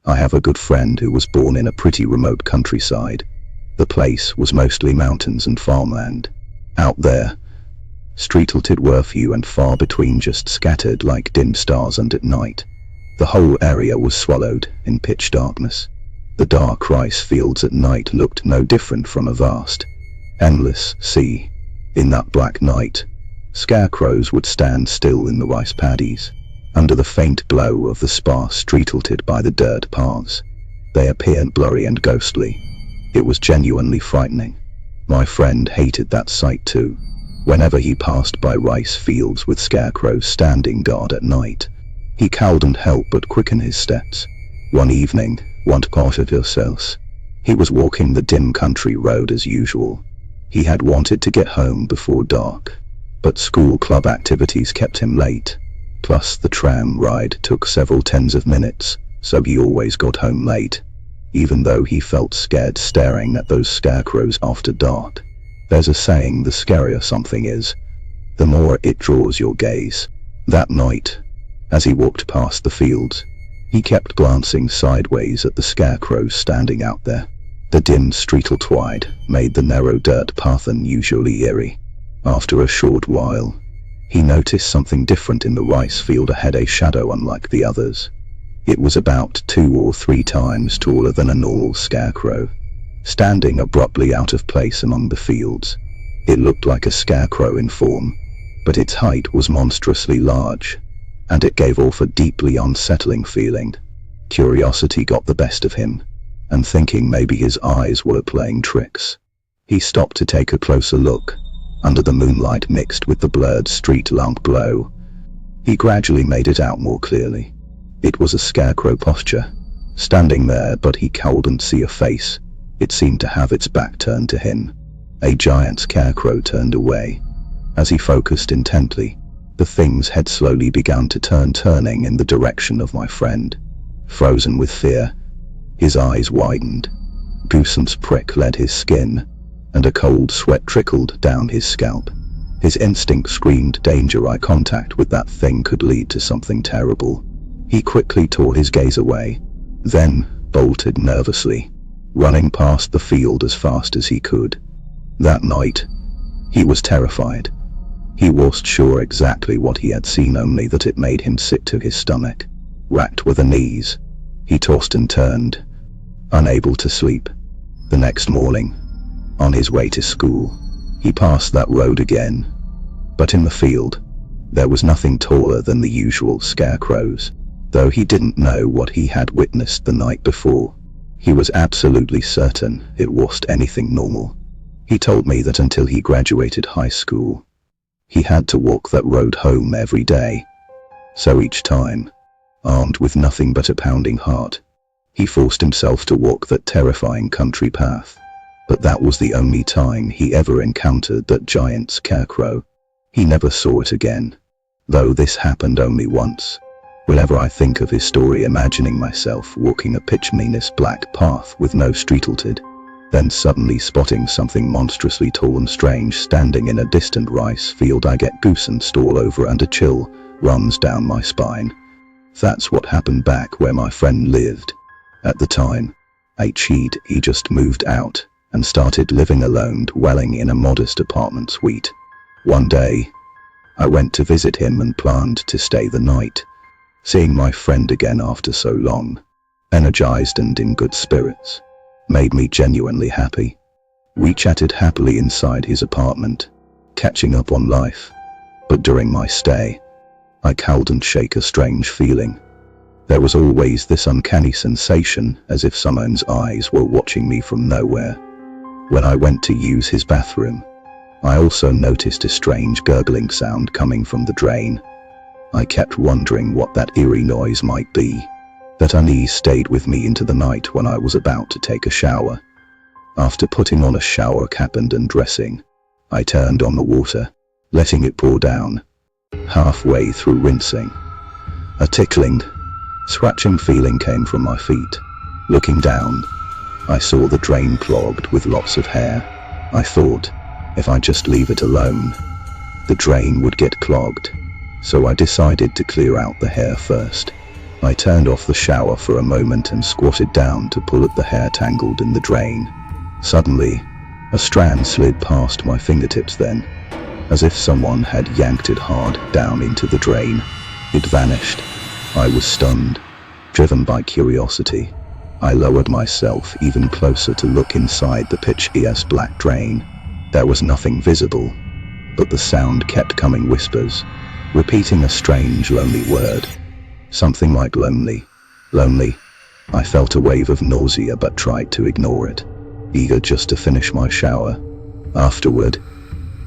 I have a good friend who was born in a pretty remote countryside. The place was mostly mountains and farmland. Out there, streetletted were few and far between, just scattered like dim stars, and at night, the whole area was swallowed in pitch darkness. The dark rice fields at night looked no different from a vast, endless sea. In that black night, scarecrows would stand still in the rice paddies, under the faint glow of the sparse streetletted by the dirt paths. They appeared blurry and ghostly. It was genuinely frightening. My friend hated that sight too. Whenever he passed by rice fields with scarecrows standing guard at night, he couldn't help but quicken his steps. One evening, "Want part of yourselves?" He was walking the dim country road as usual. He had wanted to get home before dark, but school club activities kept him late. Plus the tram ride took several tens of minutes, so he always got home late, even though he felt scared staring at those scarecrows after dark. There's a saying, the scarier something is, the more it draws your gaze. That night, as he walked past the fields, he kept glancing sideways at the scarecrows standing out there. The dim streetletwide made the narrow dirt path unusually eerie. After a short while, he noticed something different in the rice field ahead, a shadow unlike the others. It was about 2 or 3 times taller than a normal scarecrow, standing abruptly out of place among the fields. It looked like a scarecrow in form, but its height was monstrously large, and it gave off a deeply unsettling feeling. Curiosity got the best of him, and thinking maybe his eyes were playing tricks, he stopped to take a closer look. Under the moonlight mixed with the blurred street lamp glow, he gradually made it out more clearly. It was a scarecrow posture, standing there, but he couldn't see a face. It seemed to have its back turned to him. A giant scarecrow turned away. As he focused intently, the thing's head slowly began to turning in the direction of my friend. Frozen with fear, his eyes widened. Goosebumps pricked his skin, and a cold sweat trickled down his scalp. His instinct screamed danger. Eye contact with that thing could lead to something terrible. He quickly tore his gaze away, then bolted nervously, running past the field as fast as he could. That night, he was terrified. He wasn't sure exactly what he had seen, only that it made him sick to his stomach. Racked with unease, he tossed and turned, unable to sleep. The next morning, on his way to school, he passed that road again, but in the field, there was nothing taller than the usual scarecrows. Though he didn't know what he had witnessed the night before, he was absolutely certain it wasn't anything normal. He told me that until he graduated high school, he had to walk that road home every day. So each time, armed with nothing but a pounding heart, he forced himself to walk that terrifying country path. But that was the only time he ever encountered that giant scarecrow. He never saw it again, though this happened only once. Whenever I think of his story, imagining myself walking a pitch-meanest black path with no streetletted, then suddenly spotting something monstrously tall and strange standing in a distant rice field, I get goosebumps all over and a chill runs down my spine. That's what happened back where my friend lived. At the time, he just moved out and started living alone, dwelling in a modest apartment suite. One day, I went to visit him and planned to stay the night. Seeing my friend again after so long, energized and in good spirits, made me genuinely happy. We chatted happily inside his apartment, catching up on life. But during my stay, I couldn't shake a strange feeling. There was always this uncanny sensation, as if someone's eyes were watching me from nowhere. When I went to use his bathroom, I also noticed a strange gurgling sound coming from the drain. I kept wondering what that eerie noise might be. That unease stayed with me into the night when I was about to take a shower. After putting on a shower cap and undressing, I turned on the water, letting it pour down. Halfway through rinsing, a tickling, scratching feeling came from my feet. Looking down, I saw the drain clogged with lots of hair. I thought, if I just leave it alone, the drain would get clogged. So I decided to clear out the hair first. I turned off the shower for a moment and squatted down to pull at the hair tangled in the drain. Suddenly, a strand slid past my fingertips then, as if someone had yanked it hard down into the drain. It vanished. I was stunned, driven by curiosity. I lowered myself even closer to look inside the pitch black drain. There was nothing visible, but the sound kept coming, whispers, repeating a strange, lonely word. Something like lonely. Lonely. I felt a wave of nausea but tried to ignore it, eager just to finish my shower. Afterward,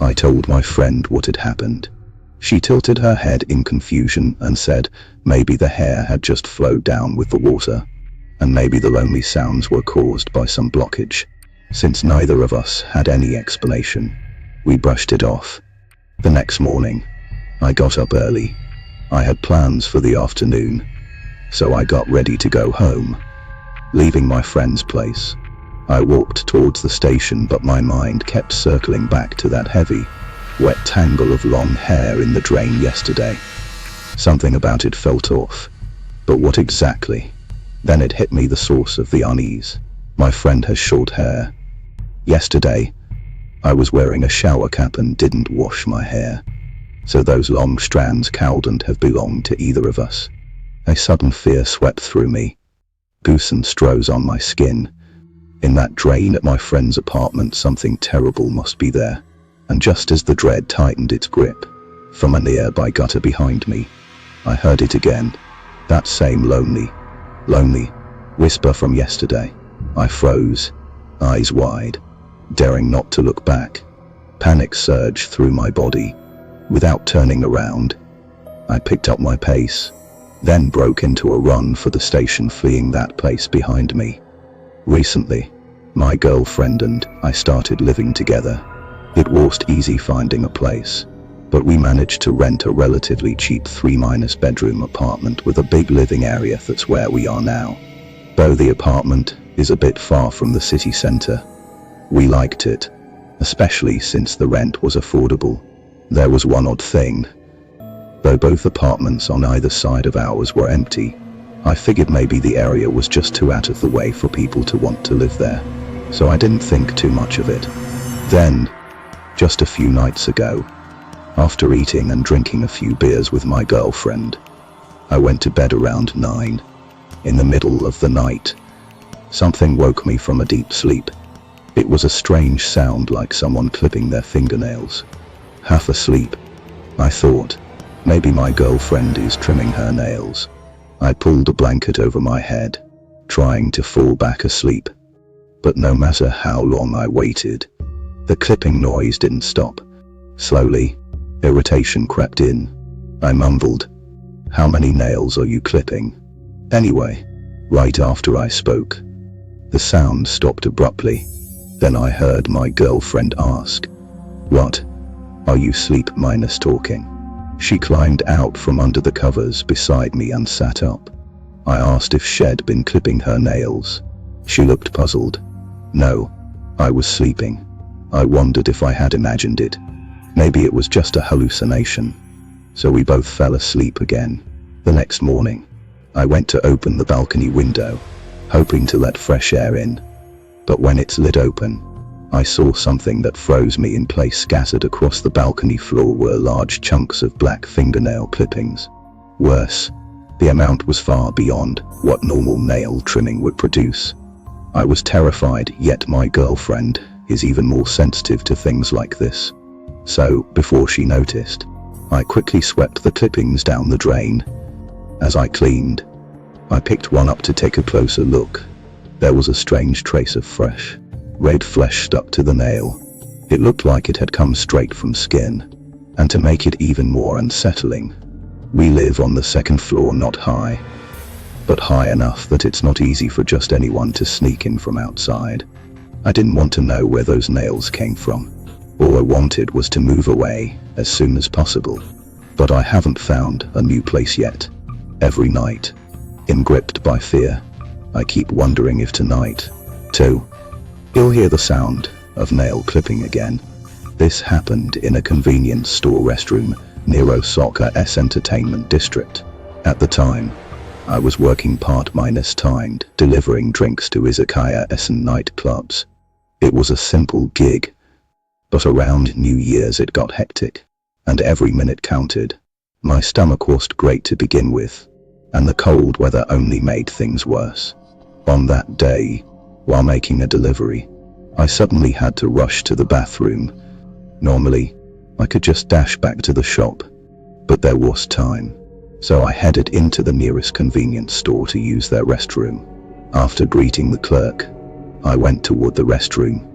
I told my friend what had happened. She tilted her head in confusion and said maybe the hair had just flowed down with the water, and maybe the lonely sounds were caused by some blockage. Since neither of us had any explanation, we brushed it off. The next morning, I got up early. I had plans for the afternoon, so I got ready to go home. Leaving my friend's place, I walked towards the station, but my mind kept circling back to that heavy, wet tangle of long hair in the drain yesterday. Something about it felt off, but what exactly? Then it hit me, the source of the unease. My friend has short hair. Yesterday, I was wearing a shower cap and didn't wash my hair, so those long strands couldn't have belonged to either of us. A sudden fear swept through me. Goose and rose on my skin. In that drain at my friend's apartment, something terrible must be there. And just as the dread tightened its grip, from a nearby gutter behind me, I heard it again. That same lonely whisper from yesterday. I froze, eyes wide, daring not to look back. Panic surged through my body. Without turning around, I picked up my pace, then broke into a run for the station, fleeing that place behind me. Recently, my girlfriend and I started living together. It wasn't easy finding a place, but we managed to rent a relatively cheap 3-bedroom apartment with a big living area. That's where we are now. Though the apartment is a bit far from the city center, we liked it, especially since the rent was affordable. There was one odd thing. Though both apartments on either side of ours were empty, I figured maybe the area was just too out of the way for people to want to live there, so I didn't think too much of it. Then, just a few nights ago, after eating and drinking a few beers with my girlfriend, I went to bed around 9. In the middle of the night, something woke me from a deep sleep. It was a strange sound, like someone clipping their fingernails. Half asleep, I thought, maybe my girlfriend is trimming her nails. I pulled a blanket over my head, trying to fall back asleep. But no matter how long I waited, the clipping noise didn't stop. Slowly, irritation crept in. I mumbled, "How many nails are you clipping?" Anyway, right after I spoke, the sound stopped abruptly. Then I heard my girlfriend ask, "What? Are you sleep-talking?" She climbed out from under the covers beside me and sat up. I asked if she'd been clipping her nails. She looked puzzled. No, I was sleeping. I wondered if I had imagined it. Maybe it was just a hallucination. So we both fell asleep again. The next morning, I went to open the balcony window, hoping to let fresh air in. But when it slid open, I saw something that froze me in place. Scattered across the balcony floor were large chunks of black fingernail clippings. Worse, the amount was far beyond what normal nail trimming would produce. I was terrified, yet my girlfriend is even more sensitive to things like this. So, before she noticed, I quickly swept the clippings down the drain. As I cleaned, I picked one up to take a closer look. There was a strange trace of fresh, red flesh stuck to the nail. It looked like it had come straight from skin. And to make it even more unsettling, we live on the second floor, not high, but high enough that it's not easy for just anyone to sneak in from outside. I didn't want to know where those nails came from. All I wanted was to move away as soon as possible. But I haven't found a new place yet. Every night, gripped by fear, I keep wondering if tonight, too, you'll hear the sound of nail clipping again. This happened in a convenience store restroom near Osaka's entertainment district. At the time, I was working part-minus timed, delivering drinks to izakayas and nightclubs. It was a simple gig, but around New Year's it got hectic, and every minute counted. My stomach wasn't great to begin with, and the cold weather only made things worse. On that day, while making a delivery, I suddenly had to rush to the bathroom. Normally, I could just dash back to the shop, but there was time, so I headed into the nearest convenience store to use their restroom. After greeting the clerk, I went toward the restroom,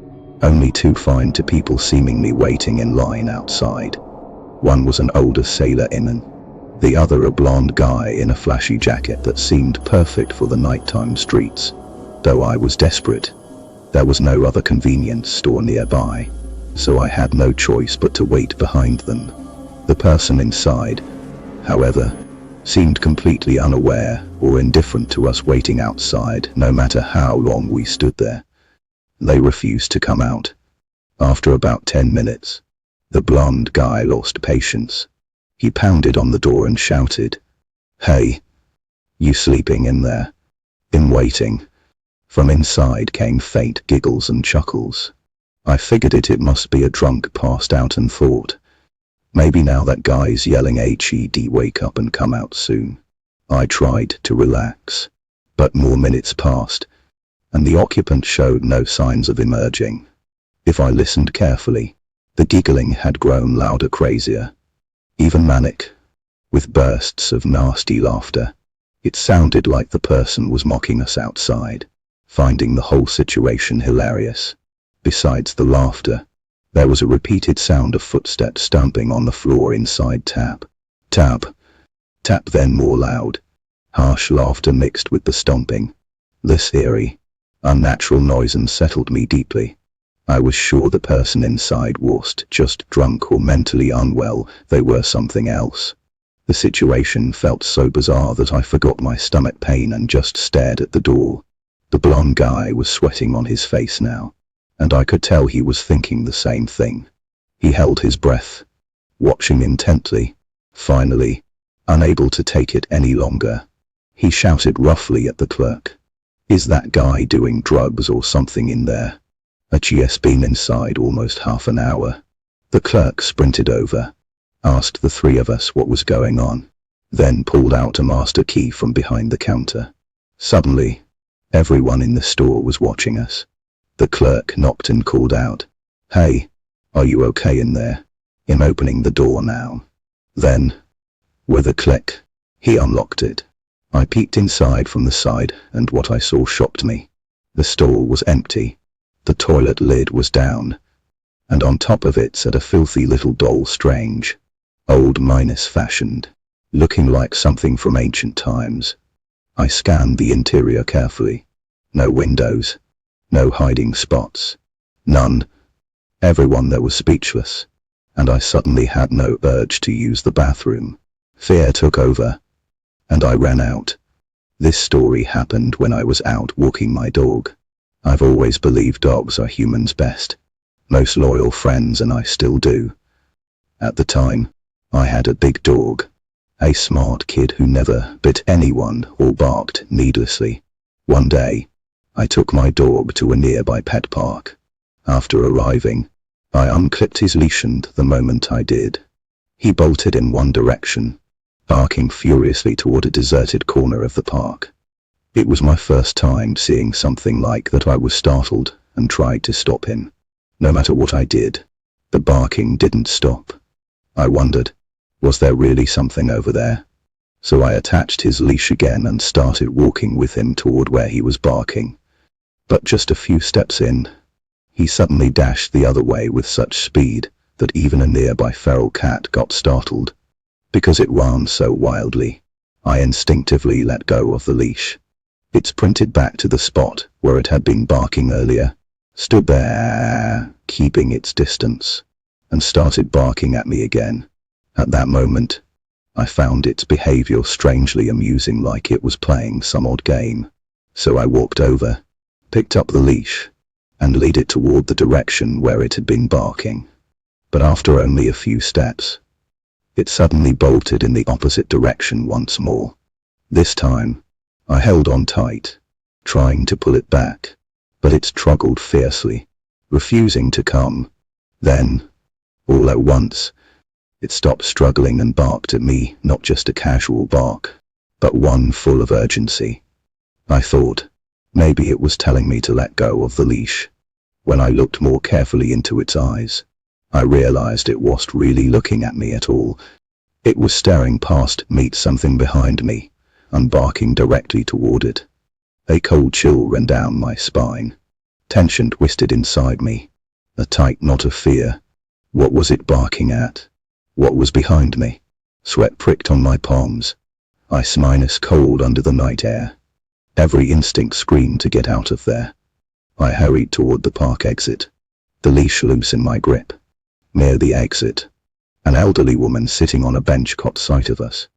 only to find two people seemingly waiting in line outside. One was an older sailor and the other a blonde guy in a flashy jacket that seemed perfect for the nighttime streets. Though I was desperate, there was no other convenience store nearby, so I had no choice but to wait behind them. The person inside, however, seemed completely unaware or indifferent to us waiting outside, no matter how long we stood there. They refused to come out. After about 10 minutes, the blonde guy lost patience. He pounded on the door and shouted, "Hey, you sleeping in there? In waiting?" From inside came faint giggles and chuckles. I figured it must be a drunk passed out and thought, maybe now that guy's yelling HED wake up and come out soon. I tried to relax, but more minutes passed, and the occupant showed no signs of emerging. If I listened carefully, the giggling had grown louder, crazier, even manic, with bursts of nasty laughter. It sounded like the person was mocking us outside, finding the whole situation hilarious. Besides the laughter, there was a repeated sound of footsteps stomping on the floor inside. Tap, tap, tap, then more loud, harsh laughter mixed with the stomping. This eerie, unnatural noise unsettled me deeply. I was sure the person inside wasn't just drunk or mentally unwell, they were something else. The situation felt so bizarre that I forgot my stomach pain and just stared at the door. The blonde guy was sweating on his face now, and I could tell he was thinking the same thing. He held his breath, watching intently. Finally, unable to take it any longer, he shouted roughly at the clerk, "Is that guy doing drugs or something in there? He's been inside almost half an hour." The clerk sprinted over, asked the three of us what was going on, then pulled out a master key from behind the counter. Suddenly, everyone in the store was watching us. The clerk knocked and called out, "Hey, are you okay in there? I'm opening the door now." Then, with a click, he unlocked it. I peeked inside from the side, and what I saw shocked me. The store was empty. The toilet lid was down, and on top of it sat a filthy little doll, strange, old, fashioned, looking like something from ancient times. I scanned the interior carefully. No windows, no hiding spots, none. Everyone there was speechless, and I suddenly had no urge to use the bathroom. Fear took over, and I ran out. This story happened when I was out walking my dog. I've always believed dogs are humans' best, most loyal friends, and I still do. At the time, I had a big dog, a smart kid who never bit anyone or barked needlessly. One day, I took my dog to a nearby pet park. After arriving, I unclipped his leash, and the moment I did, he bolted in one direction, barking furiously toward a deserted corner of the park. It was my first time seeing something like that. I was startled and tried to stop him. No matter what I did, the barking didn't stop. I wondered, was there really something over there? So I attached his leash again and started walking with him toward where he was barking. But just a few steps in, he suddenly dashed the other way with such speed that even a nearby feral cat got startled. Because it ran so wildly, I instinctively let go of the leash. It sprinted back to the spot where it had been barking earlier, stood there, keeping its distance, and started barking at me again. At that moment, I found its behavior strangely amusing, like it was playing some odd game. So I walked over, picked up the leash, and led it toward the direction where it had been barking. But after only a few steps, it suddenly bolted in the opposite direction once more. This time, I held on tight, trying to pull it back, but it struggled fiercely, refusing to come. Then, all at once, it stopped struggling and barked at me, not just a casual bark, but one full of urgency. I thought, maybe it was telling me to let go of the leash. When I looked more carefully into its eyes, I realized it wasn't really looking at me at all. It was staring past me, something behind me, and barking directly toward it. A cold chill ran down my spine. Tension twisted inside me, a tight knot of fear. What was it barking at? What was behind me? Sweat pricked on my palms. Ice cold under the night air. Every instinct screamed to get out of there. I hurried toward the park exit, the leash loose in my grip. Near the exit, an elderly woman sitting on a bench caught sight of us.